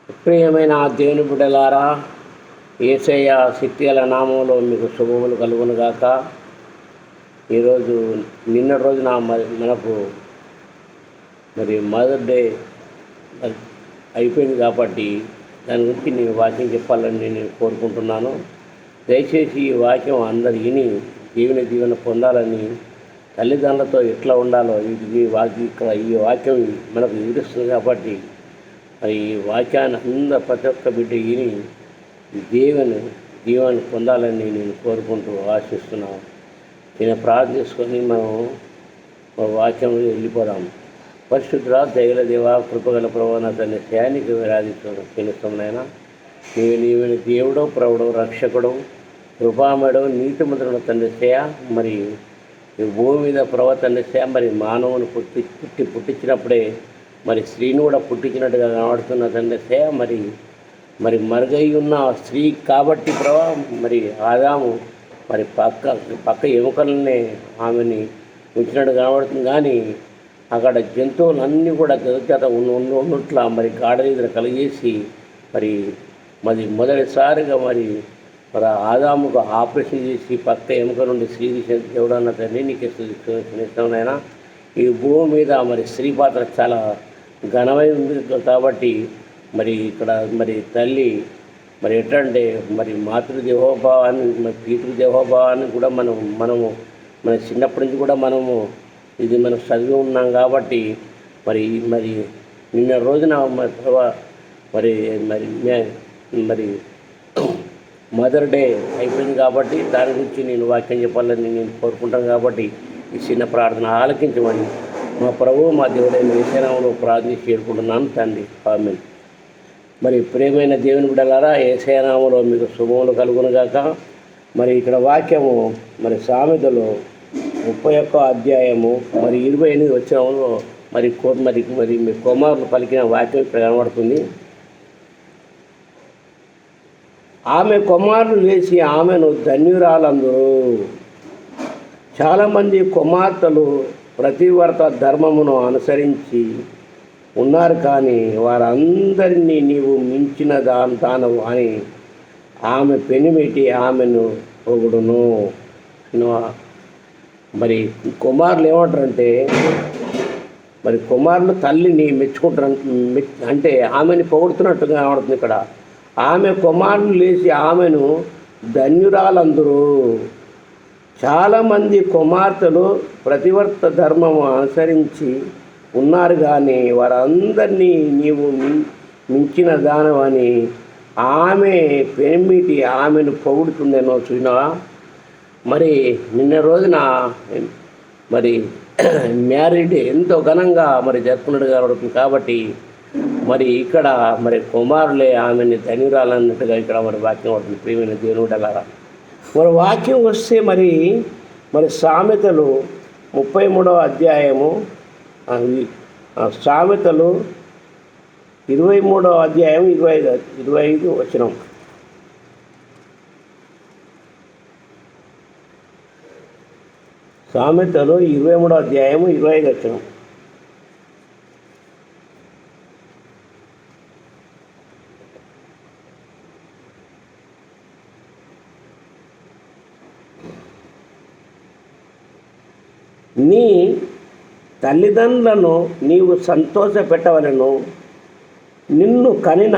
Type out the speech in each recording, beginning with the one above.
ప్రియమైన దేవుని బిడ్డలారా, యేసయ్య శక్తిగల నామంలో మీకు శుభములు కలుగునుగాక. ఈరోజు నిన్నటి రోజున మనకు మదర్ డే అయిపోయింది కాబట్టి దాని గురించి నేను వాక్యం చెప్పాలని నేను కోరుకుంటున్నాను. దయచేసి ఈ వాక్యం అందరు విని దీవెన పొందాలని, తల్లిదండ్రులతో ఎట్లా ఉండాలో ఈ వాక్యం మనకు వివరిస్తుంది కాబట్టి ఈ వాక్యాన్ని అందరూ ప్రతి ఒక్క బిడ్డ విని దీవెన పొందాలని నేను కోరుకుంటూ ఆశిస్తున్నాను. నేను ప్రార్థించుకొని మనం వాక్యంలో వెళ్ళిపోదాం. పరిశుద్ధుడా, దయగల దేవా, కృపగల ప్రభావ తన శ్రేయానికి విరాజిస్తున్నాయినా నీవైన దేవుడో, ప్రభుడో, రక్షకుడు, కృపామేడో, నీతిమంతుడు తండ్రి శ్రేయ. మరి ఈ భూమి మీద ప్రభావ తండ్రి శ్రేయ, మరి మానవుని పుట్టించినప్పుడే మరి స్త్రీని కూడా పుట్టించినట్టుగా కనబడుతున్న తండ్రి శ్రేయ. మరి మరుగై ఉన్న స్త్రీ కాబట్టి ప్రభావ మరి ఆదాము మరి పక్క ఎముకలనే ఆమెని ఉంచినట్టు కనబడుతుంది. కానీ అక్కడ జంతువులన్నీ కూడా గదచేత ఉన్నట్లా మరి గాఢనిద్ర కలిగేసి మరి మొదటిసారిగా మరి ఆదాముకు ఆపరేషన్ చేసి పక్క ఎముక నుండి స్త్రీ దేవుడన్న తండ్రి నీకు ఇష్టమైనా. ఈ భూమి మీద మరి స్త్రీ పాత్ర చాలా ఘనమై ఉంది కాబట్టి మరి ఇక్కడ మరి తల్లి మరి ఎట్లంటే మరి మాతృదేవోభావాన్ని, మరి పితృదేవోభావాన్ని కూడా మనము మన చిన్నప్పటి నుంచి కూడా మనం చదివి ఉన్నాం కాబట్టి మరి నిన్న రోజున మరి మదర్ డే అయిపోయింది కాబట్టి దాని గురించి నేను వాక్యం చెప్పాలని నేను కోరుకుంటాను. కాబట్టి ఈ చిన్న ప్రార్థన ఆలకించమని మా ప్రభువు మా దేవుడైన యేసయ్యనామములో ప్రార్థించి చేరుకుంటున్నాను తండ్రి. ఆమేన్. మరి ప్రియమైన దేవుని బిడ్డలారా, యేసయ్యనామములో మీకు శుభములు కలుగునుగాక. మరి ఇక్కడ వాక్యము మరి సామెతలు 31వ అధ్యాయము మరి 28 వచనంలో మరి మీ కుమారులు పలికిన వాక్యం ఇక్కడ కనబడుతుంది. ఆమె కుమారులు లేచి ఆమెను ధన్యురాలందరూ. చాలామంది కుమార్తెలు ప్రతివర్త ధర్మమును అనుసరించి ఉన్నారు, కానీ వారందరినీ నీవు మించిన దానవు అని ఆమె పెనిమిటి ఆమెను పొగుడును. మరి కుమారులు ఏమంటారంటే, మరి కుమారులు తల్లిని మెచ్చుకుంటారు అంటే ఆమెని పొగుడుతున్నట్టుగా కనబడుతుంది ఇక్కడ. ఆమె కుమారులు లేచి ఆమెను ధన్యురాలందరూ. చాలామంది కుమార్తెలు ప్రతివర్త ధర్మము అనుసరించి ఉన్నారు, కానీ వారందరినీ నీవు మించిన దానవని ఆమె పెనిమిటి ఆమెను పొగుడుతుందేనో చూసినావా. మరి నిన్న రోజున మరి మ్యారీడ్ ఎంతో ఘనంగా మరి జరుపుకున్నట్టుగా జరుగుతుంది కాబట్టి మరి ఇక్కడ మరి కుమారులే ఆమెని ధన్యురాలన్నట్టుగా ఇక్కడ మరి వాక్యం అవుతుంది. ప్రియమైన దేవుని బిడ్డలారా, మరి వాక్యం వస్తే మరి సామెతలు 33వ అధ్యాయము సామెతలు 23వ అధ్యాయం 25 వచనం. సామెతలు 23వ అధ్యాయము 25 వచనం. నీ తల్లిదండ్రులను నీవు సంతోషపెట్టవలెను, నిన్ను కనిన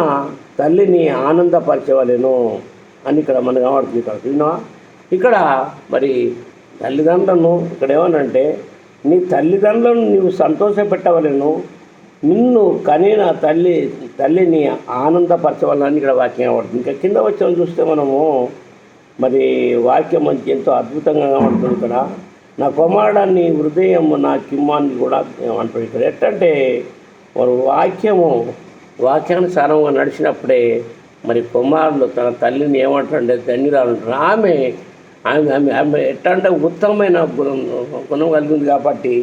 తల్లిని ఆనందపరచవలెను అని ఇక్కడ మనకు కనబడుతుంది. ఇక్కడ మరి తల్లిదండ్రులను ఇక్కడ ఏమనంటే, నీ తల్లిదండ్రులను నీవు సంతోషపెట్టవలెను, నిన్ను కనిన తల్లిని ఆనందపరచవలని ఇక్కడ వాక్యం కనబడుతుంది. ఇంకా కింద వచ్చి చూస్తే మనము మరి వాక్యం మంచి ఎంతో అద్భుతంగా కనబడుతుంది. ఇక్కడ నా కుమారుడాన్ని హృదయము నా కిమ్మాన్ని కూడా అంటారు. ఇక్కడ ఎట్టంటే వారు వాక్యానుసారంగా నడిచినప్పుడే మరి కుమారులు తన తల్లిని ఏమంటారంటే ధన్యురాలు అంటారు. ఆమె ఎట్టంటే ఉత్తమమైన గుణం కలిగింది కాబట్టి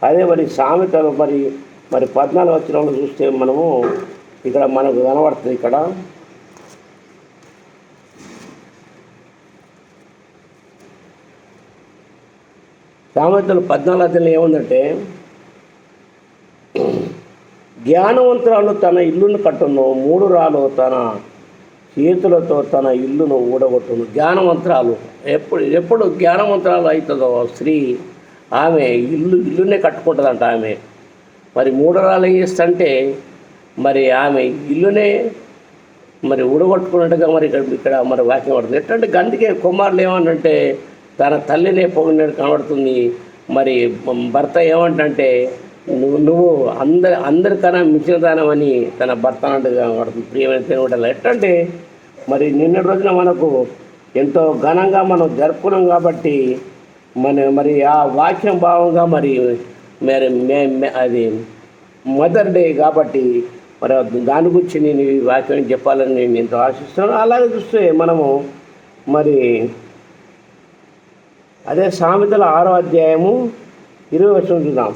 అదే మరి సామెతలు మరి 14 వచనంలో చూస్తే మనము ఇక్కడ మనకు కనబడుతుంది. ఇక్కడ సామెతలు 14 అధ్యాయంలో ఏముందంటే, జ్ఞానవంతురాలు తన ఇల్లును కట్టును, మూఢురాలు తన చేతులతో తన ఇల్లును ఊడగొట్టును. జ్ఞానవంతురాలు ఎప్పుడు ఎప్పుడు జ్ఞానవంతురాలు అవుతుందో స్త్రీ, ఆమె ఇల్లునే కట్టుకుంటుందంట. ఆమె మరి మూఢురాలు ఏం చేస్తుంటే మరి ఆమె ఇల్లునే మరి ఊడగొట్టుకున్నట్టుగా మరి ఇక్కడ మరి వాక్యం పడుతుంది. ఎట్లంటే అందుకే కుమారులు ఏమన్నంటే తన తల్లినే పొగిడినట్టు కనబడుతుంది. మరి భర్త ఏమంటే నువ్వు అందరికన్నా మించిన దానమని తన భర్త అన్నట్టుగా కనబడుతుంది. ప్రియమైన తినబడాలి. ఎట్లంటే మరి నిన్నటి రోజున మనకు ఎంతో ఘనంగా మనం జరుపుకున్నాం కాబట్టి మరి ఆ వాక్యం భావంగా మరి అది మదర్ డే కాబట్టి మరి దాని గురించి నేను ఈ వాక్యం చెప్పాలని నేను ఎంతో ఆశిస్తున్నాను. అలాగే చూస్తే మనము మరి అదే సామెతల 6వ అధ్యాయము 20వ వచనం చూద్దాం.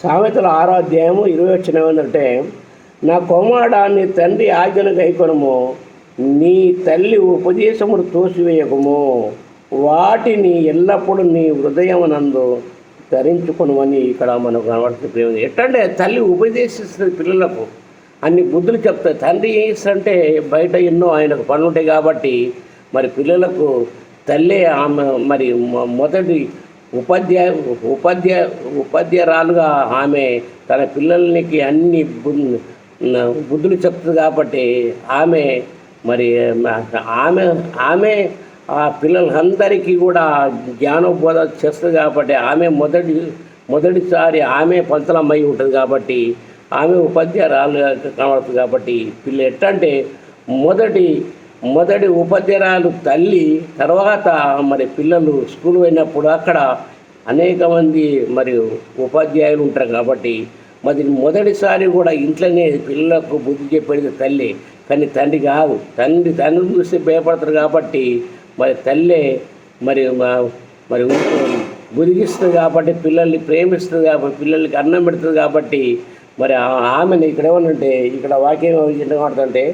సామెతల 6వ అధ్యాయము 20వ వచనం ఏంటంటే, నా కుమారుడా నీ తండ్రి ఆజ్ఞను గైకొనుము, నీ తల్లి ఉపదేశమును తోసివేయకము, వాటిని ఎల్లప్పుడూ నీ హృదయమునందు ధరించుకొనుమని ఇక్కడ మనకు కనబడుతుంది. ప్రేమ ఎట్టంటే తల్లి ఉపదేశిస్తుంది పిల్లలకు, అన్ని బుద్ధులు చెప్తాయి. తండ్రి ఏం ఇస్తుంటే బయట ఎన్నో ఆయనకు పనులు ఉంటాయి కాబట్టి మరి పిల్లలకు తల్లే ఆమె మరి మొదటి ఉపాధ్యాయురాలుగా ఆమె తన పిల్లలకి అన్ని బుద్ధులు చెప్తుంది కాబట్టి ఆమె మరి ఆమె ఆ పిల్లలందరికీ కూడా జ్ఞానోబోధ చేస్తుంది కాబట్టి ఆమె మొదటిసారి ఆమె పంచలమ్మై ఉంటుంది కాబట్టి ఆమె ఉపాధ్యాయురాలు కనబడుతుంది. కాబట్టి పిల్ల ఎట్టంటే మొదటి ఉపాధ్యాయురాలు తల్లి, తర్వాత మరి పిల్లలు స్కూల్ పోయినప్పుడు అక్కడ అనేక మంది మరి ఉపాధ్యాయులు ఉంటారు కాబట్టి మరి మొదటిసారి కూడా ఇంట్లోనే పిల్లలకు బుద్ధి చెప్పేది తల్లి, కానీ తండ్రి కాదు. తండ్రిని చూస్తే భయపడతారు కాబట్టి మరి తల్లే మరి మరి బుదిగిస్తుంది కాబట్టి పిల్లల్ని ప్రేమిస్తుంది కాబట్టి పిల్లలకి అన్నం పెడుతుంది కాబట్టి మరి ఆమెను ఇక్కడ ఏమనంటే ఇక్కడ వాక్యం ఏంటంటే,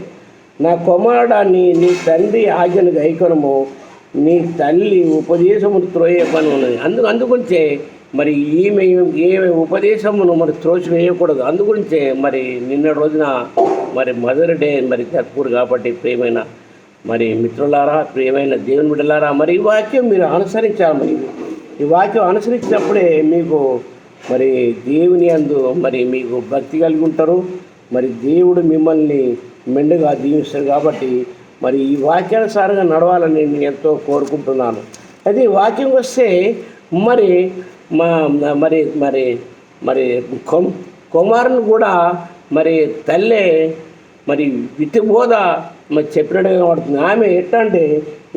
నా కుమారుడా నీ తండ్రి ఆజ్ఞను గైకొనుము, నీ తల్లి ఉపదేశమును త్రోయపని ఉన్నది. అందుగురించే మరి ఏమి ఉపదేశమును మరి త్రోసి వేయకూడదు. అందుగురించే మరి నిన్న రోజున మరి మదర్ డే మరి జరుపుకోరు కాబట్టి ప్రియమైన మరి మిత్రులారా, ప్రియమైన దేవుని బిడ్డలారా, మరి ఈ వాక్యం మీరు అనుసరించాలి. మరి ఈ వాక్యం అనుసరించినప్పుడే మీకు మరి దేవుని యందు మరి మీకు భక్తి కలిగి ఉంటారు. మరి దేవుడు మిమ్మల్ని మెండుగా దీవిస్తారు కాబట్టి మరి ఈ వాక్యానుసారంగా నడవాలని నేను ఎంతో కోరుకుంటున్నాను. అయితే ఈ వాక్యం వస్తే మరి మరి మరి మరి కుమారుని కూడా మరి తల్లే మరి వితిబోధ మరి చెప్పినట్టుగా పడుతుంది. ఆమె ఎట్లా అంటే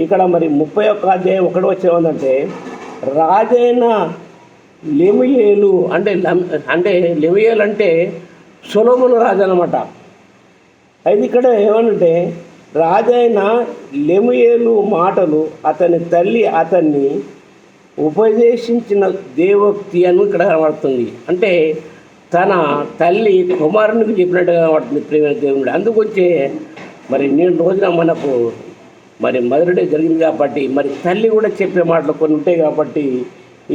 ఇక్కడ మరి 31వ అధ్యాయం 1వ వచనం ఉందంటే, రాజైన లెముయేలు అంటే లెముయేలు అంటే సొలొమోను రాజు అనమాట. అయితే ఇక్కడ ఏమనంటే రాజైన లెముయేలు మాటలు అతని తల్లి అతన్ని ఉపదేశించిన దేవోక్తి అని ఇక్కడ కనబడుతుంది. అంటే తన తల్లి కుమారునికి చెప్పినట్టుగా కనబడుతుంది ప్రేమ దేవుడు. అందుకొచ్చే మరి నేను రోజున మనకు మరి మదర్ డే జరిగింది కాబట్టి మరి తల్లి కూడా చెప్పే మాటలు కొన్ని ఉంటాయి కాబట్టి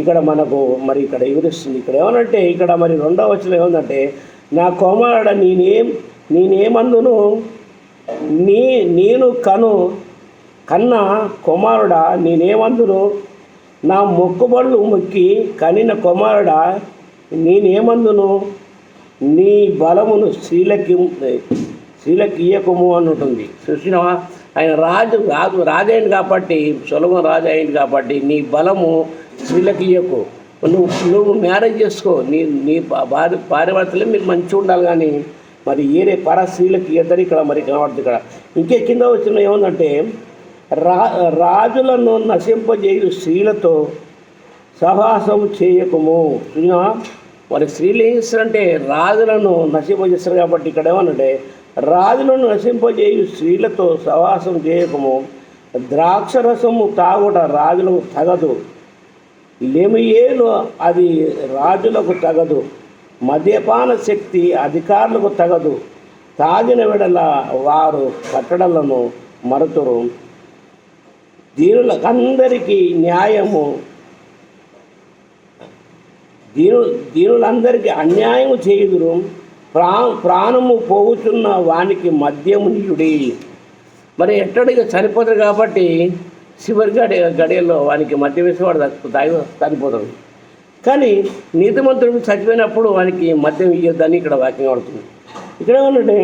ఇక్కడ మనకు మరి ఇక్కడ వివరిస్తుంది. ఇక్కడ ఏమనంటే ఇక్కడ మరి 2వ వచనం ఏమందంటే, నా కుమారుడ నేనేమందును నేను కన్న కుమారుడా నేనేమందును, నా మొక్కుబళ్ళు మొక్కి కనిన కుమారుడా నేనేమందును, నీ బలమును స్త్రీలకి ఇయ్యకము అని ఉంటుంది. చూసినావా, ఆయన రాజైంది కాబట్టి సొలొమోను రాజు అయింది కాబట్టి నీ బలము స్త్రీలకు ఇయ్యకు. నువ్వు మ్యారేజ్ చేసుకో, నీ భార్యభర్తలే మీరు మంచిగా ఉండాలి, కానీ మరి ఏరే స్త్రీలకు ఇయ్యద్దని ఇక్కడ మరి కనబడుతుంది. ఇక్కడ ఇంకే కింద వచ్చిన ఏముందంటే, రాజులను నశింపజేయు స్త్రీలతో సహవాసం చేయకము. మరి స్త్రీలు ఏం చేస్తారంటే రాజులను నశింపజేస్తారు కాబట్టి ఇక్కడ ఏమనంటే, రాజులను నశింపజేయు స్త్రీలతో సహవాసం చేయకము, ద్రాక్షరసము తాగుట రాజులకు తగదు, లెమియేలు అది రాజులకు తగదు, మద్యపాన శక్తి అధికారులకు తగదు. తాగిన వెడల వారు కట్టడలను మరుతురు, దీనులందరికీ న్యాయము దీనులందరికీ అన్యాయము చేయుదురు. ప్రాణము పోగుచున్న వానికి మద్యము నీయుడి. మరి ఎట్టడిగా చనిపోతారు కాబట్టి చివరి గడియల్లో వానికి మద్యం వేసేవాడు తాగి చనిపోతాడు. కానీ నీతిమంతుడు చచ్చిపోయినప్పుడు వానికి మద్యం ఇయ్యొద్దని ఇక్కడ వాక్యం పడుతుంది. ఇక్కడ ఏమన్నంటే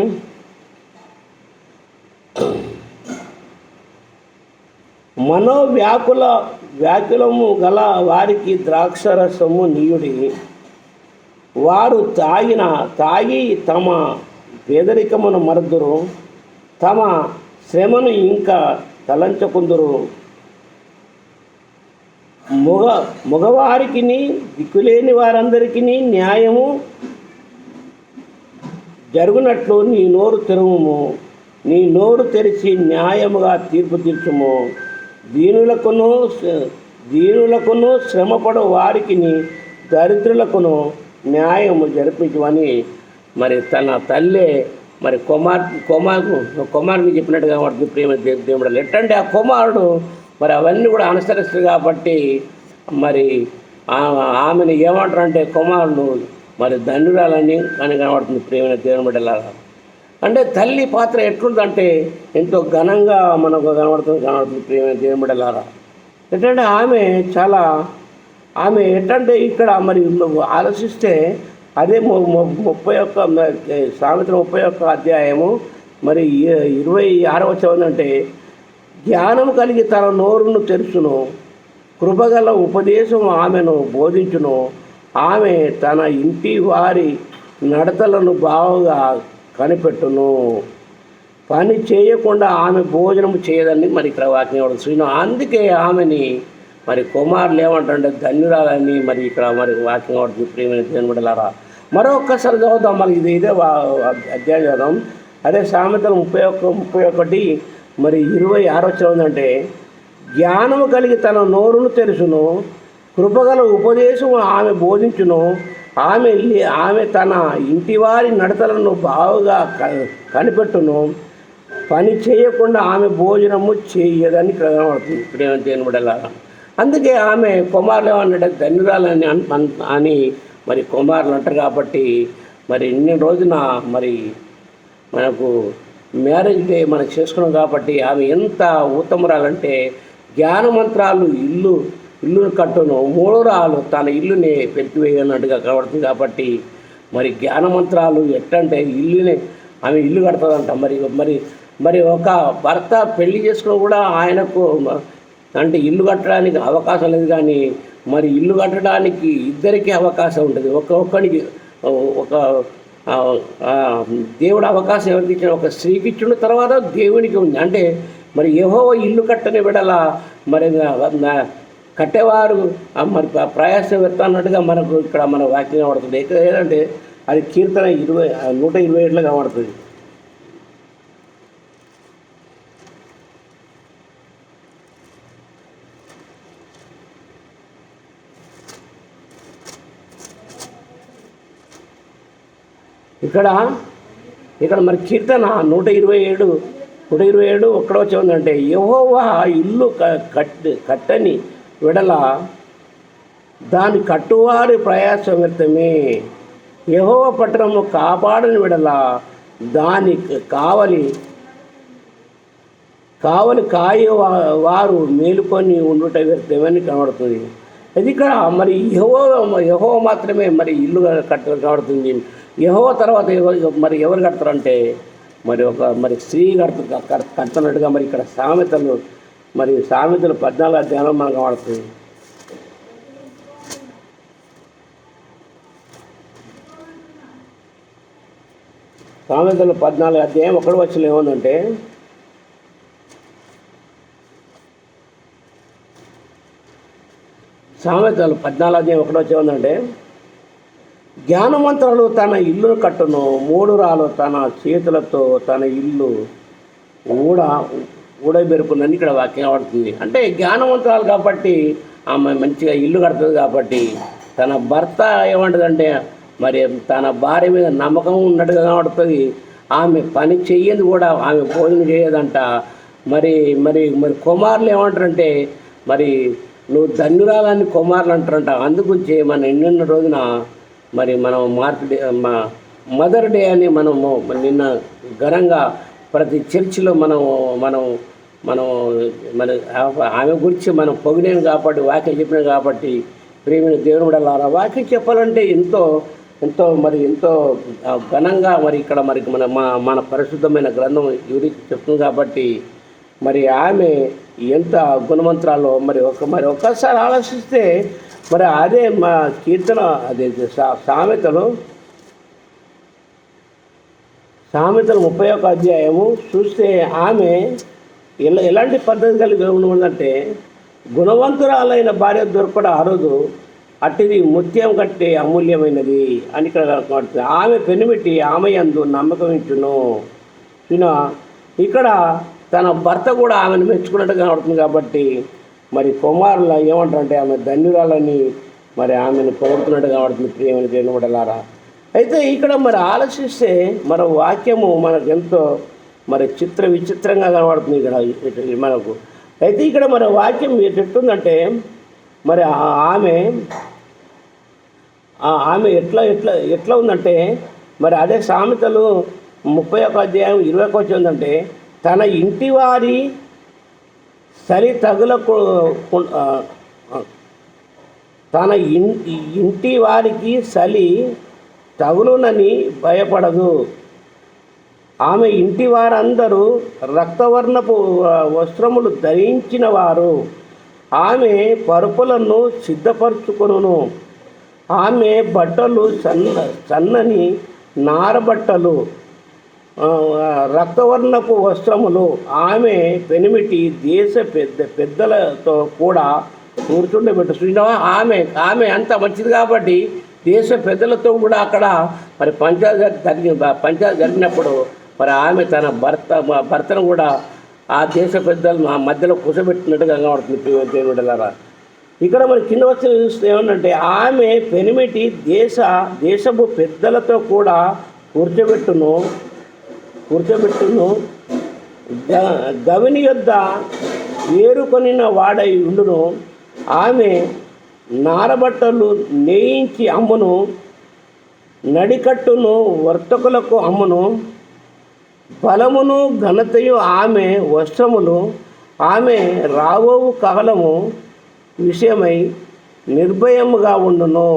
వ్యాకులము గల వారికి ద్రాక్షరసము నీయుడి. వారు తాగి తమ పేదరికమును మరదురు, తమ శ్రమను ఇంకా తలంచకుందురు. మగవారికి దిక్కులేని వారందరికీ న్యాయము జరుగునట్లు నీ నోరు తెరువుము. నీ నోరు తెరిచి న్యాయముగా తీర్పు తీర్చుము. దీనులకును శ్రమపడు వారికి దరిద్రులకును న్యాయము జరిపించమని మరి తన తల్లే మరి కుమారుని చెప్పినట్టుగా వాడికి ప్రేమ దేవుడు. ఎట్టంటే ఆ కుమారుడు మరి అవన్నీ కూడా అనుసరిస్తారు కాబట్టి మరి ఆమెను ఏమంటారంటే కుమారుడు మరి ధన్యురాలని అని కనబడుతుంది ప్రేమ దేవుని బిడ్డలారా. అంటే తల్లి పాత్ర ఎట్లుందంటే ఎంతో ఘనంగా మనకు కనబడుతుంది ప్రేమ దేవుని బిడ్డలారా. ఎట్టంటే ఆమె ఎట్టంటే ఇక్కడ మరి ఆలోచిస్తే అదే 31 సామెతలు 31 అధ్యాయము మరి 26వ వచనం అంటే జ్ఞానం కలిగి తన నోరును తెరుచును, కృపగల ఉపదేశం ఆమెను బోధించును. ఆమె తన ఇంటి వారి నడతలను బాగా కనిపెట్టును. పని చేయకుండా ఆమె భోజనం చేయదని మరి ఇక్కడ వాక్యం పడుతుంది. అందుకే ఆమెని మరి కుమారులు ఏమంటారంటే ధన్యురాలని మరి ఇక్కడ మరి వాక్యం పడుతుంది ప్రేమైన దేవుని బిడ్డలారా. మరొక్కసారి చదువుతాం, మరి ఇదే అధ్యాయం చదువుదాం. అదే సామెతలు 31 మరి 26 చదువుందంటే జ్ఞానము కలిగి తన నోరును తెరుచును, కృపగల ఉపదేశం ఆమె బోధించును. ఆమె తన ఇంటివారి నడతలను బాగా కనిపెట్టును. పని చేయకుండా ఆమె భోజనము చేయదని కనబడుతుంది ప్రేమ దేవుని బిడ్డలారా. అందుకే ఆమె కుమారులు ఏమన్నాడు ధన్యురాలని అని మరి కుమారులు అంటారు. కాబట్టి మరి ఇన్ని రోజున మరి మనకు మ్యారేజ్ డే మనం చేసుకున్నాం కాబట్టి ఆమె ఎంత ఉత్తమరాలంటే జ్ఞానమంత్రాలు ఇల్లు కట్టును, 3 రాళ్ళు తన ఇల్లుని పెరికివేయనట్టుగా కనబడుతుంది. కాబట్టి మరి జ్ఞానమంత్రాలు ఎట్టంటే ఆమె ఇల్లు కడుతుందంట. మరి ఒక భర్త పెళ్లి చేసుకుని కూడా ఆయనకు అంటే ఇల్లు కట్టడానికి అవకాశం లేదు. కానీ మరి ఇల్లు కట్టడానికి ఇద్దరికీ అవకాశం ఉంటుంది. ఒక్కొక్కడికి ఒక దేవుడు అవకాశం ఎవరికి ఇచ్చిన ఒక స్త్రీకి ఇచ్చిన తర్వాత దేవునికి ఉంది. అంటే మరి యెహోవా ఇల్లు కట్టని విడల మరి కట్టేవారు మరి ప్రయాసం పెడతాన్నట్టుగా మనకు ఇక్కడ మన వాక్యం పడుతుంది. ఏదంటే అది కీర్తన 127లో కనబడుతుంది. ఇక్కడ మరి కీర్తన 127 1 ఉందంటే యెహోవా ఇల్లు కట్టని విడల దాని కట్టువారి ప్రయాస వ్యర్థమే. యెహోవా పట్టణము కాపాడని విడల దాని కావలి కాయవారు మేలుకొని ఉండుట వ్యర్థమని కనబడుతుంది. అది ఇక్కడ మరి యెహోవా మాత్రమే మరి ఇల్లు కనబడుతుంది. యెహోవా తర్వాత ఎవరు కడతారంటే మరి స్త్రీ కడుతున్నట్టుగా మరి ఇక్కడ సామెతలు 14 అధ్యాయంలో మనకు కనబడుతుంది. సామెతలు 14 అధ్యాయం 1 వచనం ఏముందంటే సామెతలు 14 అధ్యాయం 1 వచనం ఏముందంటే జ్ఞానవంతులు తన ఇల్లును కట్టును, 3 రాళ్ళు తన చేతులతో తన ఇల్లు ఊడబెరుకునని ఇక్కడ వాక్యం పడుతుంది. అంటే జ్ఞానవంతురాలు కాబట్టి ఆమె మంచిగా ఇల్లు కడుతుంది కాబట్టి తన భర్త ఏమంటుందంటే మరి తన భార్య మీద నమ్మకం ఉన్నట్టుగా కనబడుతుంది. ఆమె పని చెయ్యదు కూడా, ఆమె భోజనం చేయదంట. మరి మరి మరి కుమారులు ఏమంటారంటే మరి నువ్వు ధన్యురాలని కుమారులు అంటారంట. అందుగురించి మన నిన్న రోజున మరి మనం మా మదర్ డే అని మనము నిన్న ఘనంగా ప్రతి చర్చిలో మనం మనం మనం మన ఆమె గురించి మనం పొగిడాను కాబట్టి, వాక్యం చెప్పినాం కాబట్టి ప్రియమైన దేవుని బిడ్డలారా, వాక్యం చెప్పాలంటే ఎంతో ఎంతో మరి ఎంతో ఘనంగా మరి ఇక్కడ మరి మన పరిశుద్ధమైన గ్రంథం గురించి చెప్తుంది కాబట్టి మరి ఆమె ఎంత గుణవంతురాలో మరి ఒక్కసారి ఆలోచిస్తే మరి అదే మా కీర్తన అదే సామెతలు 31వ అధ్యాయము చూస్తే ఆమె ఎలాంటి పద్ధతి కలిగి ఉందంటే గుణవంతురాలైన భార్య దొరకడం అరుదు, అట్టిది ముత్యం కట్టే అమూల్యమైనది అని ఇక్కడ కనబడుతుంది. ఆమె పెనిమిటి ఆమె యందు నమ్మకం ఇచ్చును. ఇక్కడ తన భర్త కూడా ఆమెను మెచ్చుకున్నట్టుగా కనబడుతుంది కాబట్టి మరి కుమారుల ఏమంటారంటే ఆమె ధన్యురాలని మరి ఆమెను పొగుడుతున్నట్టుగా కనబడుతుంది. ప్రియమైన దేవుని బిడ్డలారా, అయితే ఇక్కడ మరి ఆలోచిస్తే మన వాక్యము మనకు ఎంతో మరి విచిత్రంగా కనబడుతుంది ఇక్కడ మనకు. అయితే ఇక్కడ మన వాక్యం ఎట్టుందంటే మరి ఆమె ఎట్లా ఉందంటే మరి అదే సామెతలు 31వ అధ్యాయం 20కి వచ్చిందంటే తన ఇంటి వారి సరి తగులకు తన ఇంటి వారికి సలి తగులునని భయపడదు. ఆమె ఇంటి వారందరూ రక్తవర్ణపు వస్త్రములు ధరించిన వారు. ఆమె పరుపులను సిద్ధపరచుకొనును. ఆమె బట్టలు సన్నని నారబట్టలు రక్తవర్ణపు వస్త్రములు. ఆమె పెనిమిటి దేశ పెద్దలతో కూడా కూర్చుండబెట్టు. ఆమె అంత మంచిది కాబట్టి దేశ పెద్దలతో కూడా అక్కడ మరి పంచాయతీ జరిగినప్పుడు మరి ఆమె తన భర్తను కూడా ఆ దేశ పెద్దలు మా మధ్యలో కూర్చోబెట్టినట్టుగా కనబడుతుంది. దేవుడారా, ఇక్కడ మరి కింద వచ్చి చూస్తే ఏమంటే ఆమె పెనిమిటి దేశపు పెద్దలతో కూడా కూర్చోబెట్టును. గవిని యొద్ద వేరుకొనిన వాడై ఉండును. ఆమె నారబట్టలు నేయించి అమ్మును. నడికట్టును వర్తకులకు అమ్మును. బలమును ఘనతయు ఆమె వస్త్రములు. ఆమె రాబోవు కాలము విషయమై నిర్భయముగా ఉండును.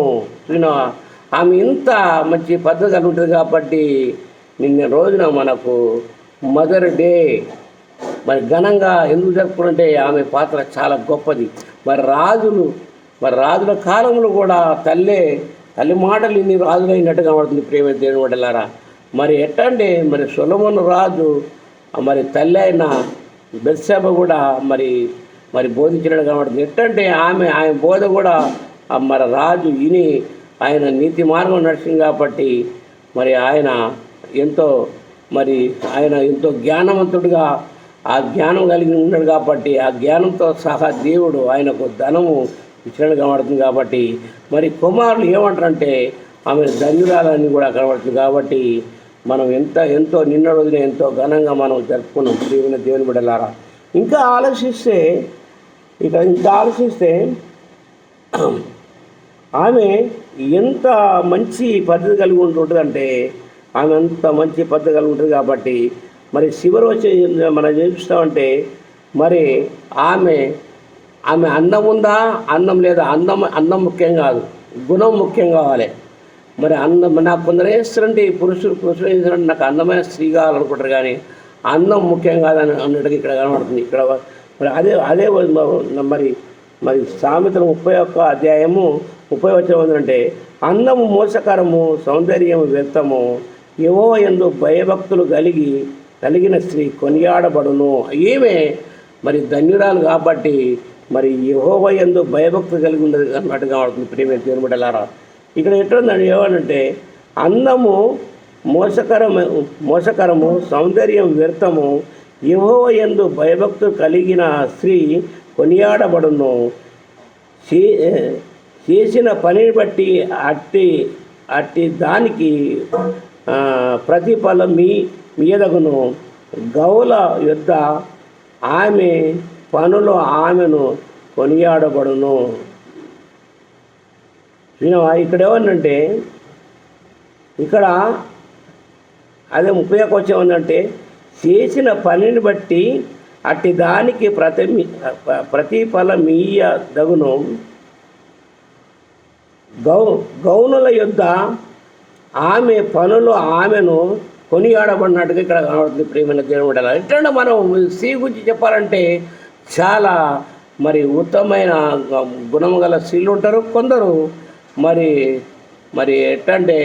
ఆమె ఇంత మంచి పద్ధతి కలిగి ఉంటుంది కాబట్టి నిన్న రోజున మనకు మదర్ డే మరి ఘనంగా ఎందుకు జరుపుకుంటే ఆమె పాత్ర చాలా గొప్పది. మరి రాజుల కాలంలో కూడా తల్లి మాటలు ఇన్ని రాజులైనట్టుగా పడుతుంది. ప్రేమ దేవుని బిడ్డలారా, మరి ఎట్టంటే మరి సొలొమోను రాజు మరి తల్లి అయిన బెత్షెబ కూడా మరి బోధించినట్టు కనబడుతుంది. ఎట్టంటే ఆమె బోధ కూడా మరి రాజు ఆయన నీతి మార్గం నడిచింది కాబట్టి మరి ఆయన ఎంతో జ్ఞానవంతుడిగా ఆ జ్ఞానం కలిగి ఉన్నాడు కాబట్టి ఆ జ్ఞానంతో సహా దేవుడు ఆయనకు ధనము ఇచ్చినట్టు కనబడుతుంది. కాబట్టి మరి కుమారులు ఏమంటారంటే ఆమె ధన్యురాలని కూడా కనబడుతుంది. కాబట్టి మనం ఎంతో నిన్న రోజున ఎంతో ఘనంగా మనం జరుపుకున్నాం. దేవుని బిడ్డలారా, ఇంకా ఆలోచిస్తే ఆమె ఎంత మంచి పద్ధతి కలిగి ఉంటుందంటే ఆమె అంత మంచి పద్ధతి కలిగి ఉంటుంది. కాబట్టి మరి చివరి వచ్చి మనం చూపిస్తామంటే మరి ఆమె అందం ఉందా, అందం లేదా, అందం ముఖ్యం కాదు, గుణం ముఖ్యం కావాలి. మరి నాకు కొందరు వేస్తారంటే పురుషులు వేస్తారంటే నాకు అందమైన స్త్రీ కావాలనుకుంటారు, కానీ అందం ముఖ్యం కాదని అన్నట్టుగా ఇక్కడ కనబడుతుంది. ఇక్కడ మరి అదే మరి సామెతలు 31వ అధ్యాయము 30వ వచనం అంటే అందము మోసకరము, సౌందర్యము వ్యర్థము, యెహోవా యందు భయభక్తులు కలిగిన స్త్రీ కొనియాడబడును. ఈమె మరి ధన్యురాలు కాబట్టి మరి యెహోవా యందు భయభక్తులు కలిగి ఉన్నది అన్నట్టుగా ఉంటుంది. ప్రేమ దేవుని బిడ్డలారా, ఇక్కడ ఎట్లుందండి ఏమనంటే అందము మోసకరము, సౌందర్యం వ్యర్థము, యెహోవా యందు భయభక్తులు కలిగిన స్త్రీ కొనియాడబడును. చేసిన పనిని బట్టి అట్టి అట్టి దానికి ప్రతిఫలం మీదగును. గౌల యుద్ధ ఆమె పనులు ఆమెను కొనియాడబడును. ఇక్కడ ఏమన్నంటే, ఇక్కడ అదే 30వ వచనం ఏమందంటే, చేసిన పనిని బట్టి అట్టి దానికి ప్రతిఫలమీయదగును. గౌనుల యుద్ధ ఆమె పనులు ఆమెను కొనియాడబడినట్టుగా ఇక్కడ కనబడుతుంది. ప్రియమైన దేవుడు ఎట్లా మనం స్త్రీ గురించి చెప్పాలంటే చాలా మరి ఉత్తమమైన గుణము గల స్త్రీలు ఉంటారు. కొందరు మరి ఎట్టంటే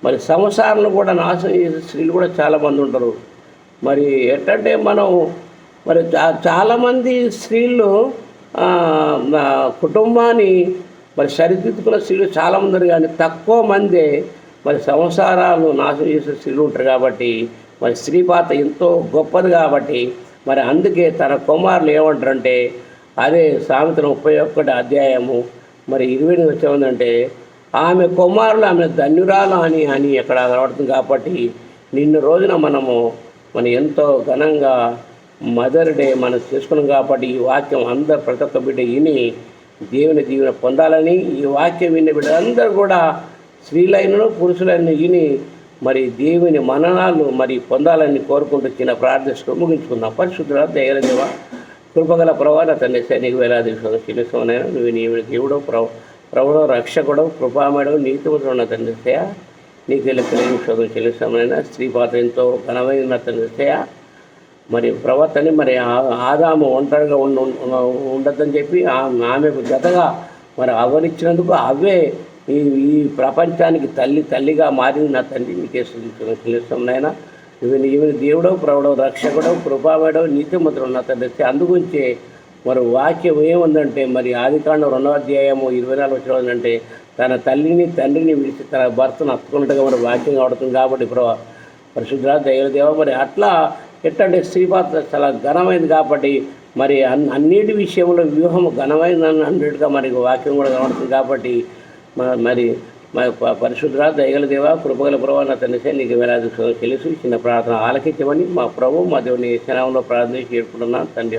మరి సంసారాలను కూడా నాశనం చేసే స్త్రీలు కూడా చాలామంది ఉంటారు. మరి ఎట్టంటే మనం మరి చాలామంది స్త్రీలు కుటుంబాన్ని మరి సరిదిద్దుకున్న స్త్రీలు చాలామంది ఉన్నారు, కానీ తక్కువ మందే మరి సంసారాలు నాశనం చేసే స్త్రీలు ఉంటారు. కాబట్టి మరి స్త్రీ పాత్ర ఎంతో గొప్పది. కాబట్టి మరి అందుకే తన కుమారులు ఏమంటారంటే, అదే సామెతలు 31 అధ్యాయము మరి 20 వచ్చేందంటే, ఆమె కుమారులు ఆమె ధన్యురాలు అని ఎక్కడ కనబడుతుంది. కాబట్టి నిన్న రోజున మనం ఎంతో ఘనంగా మదర్ డే మనం చేసుకున్నాం. కాబట్టి ఈ వాక్యం అందరు ప్రతి ఒక్క బిడ్డ విని దేవుని దీవెన పొందాలని, ఈ వాక్యం విన్న బిడ్డలందరూ కూడా స్త్రీలైనను పురుషులైన విని మరి దేవుని మననాలు మరి పొందాలని కోరుకుంటూ చిన్న ప్రార్థిస్తూ ముగించుకుందాం. పరిశుద్ధుల దయల దేవ, కృపగల ప్రభావ తండ్రి, నీకు వేలాది చిన్నసోనైనా నువ్వు నీవు దేవుడు ప్రభుడు రక్షకుడు కృపామేడు నీతిమంతుడు ఉన్న తండ్రి, నీకు లెక్కలేని శోధం చెల్లిస్తామైనా స్త్రీ పాత్ర ఎంతో ఘనమైన తండ్రి. మరి ప్రవర్తని మరి ఆదాము ఒంటరిగా ఉండద్దని చెప్పి ఆమెకు జతగా మరి అవనిచ్చినందుకు అవే ఈ ప్రపంచానికి తల్లిగా మారింది నా తండ్రి. నీకే చెల్లిస్తామైనా నువ్వు దేవుడు ప్రభుడు రక్షకుడు కృపామేడు నీతిమంతుడు ఉన్న తండ్రి. అందుగురించే మరి వాక్యం ఏముందంటే, మరి ఆదికాండం 2వ అధ్యాయము 24 వచనం అంటే, తన తల్లిని తండ్రిని విడిచి తన భర్తను హత్తుకున్నట్టుగా మరి వాక్యం కావడుతుంది. కాబట్టి పరిశుద్ధ దైవ దేవ మరి అట్లా ఎట్టంటే స్త్రీ పాత్ర చాలా ఘనమైంది. కాబట్టి మరి అన్నిటి విషయంలో వ్యూహం ఘనమైందని అన్నట్టుగా మరి వాక్యం కూడా కనబడుతుంది. కాబట్టి మరి పరిశుద్ధ దయగల దేవ కృపగల ప్రభావ నా తండ్రి, నీకు వేలాది తెలుసు చిన్న ప్రార్థన ఆలకించమని మా ప్రభు మా దేవుని క్షణంలో ప్రార్థన చేసుకుంటున్నాను తండ్రి.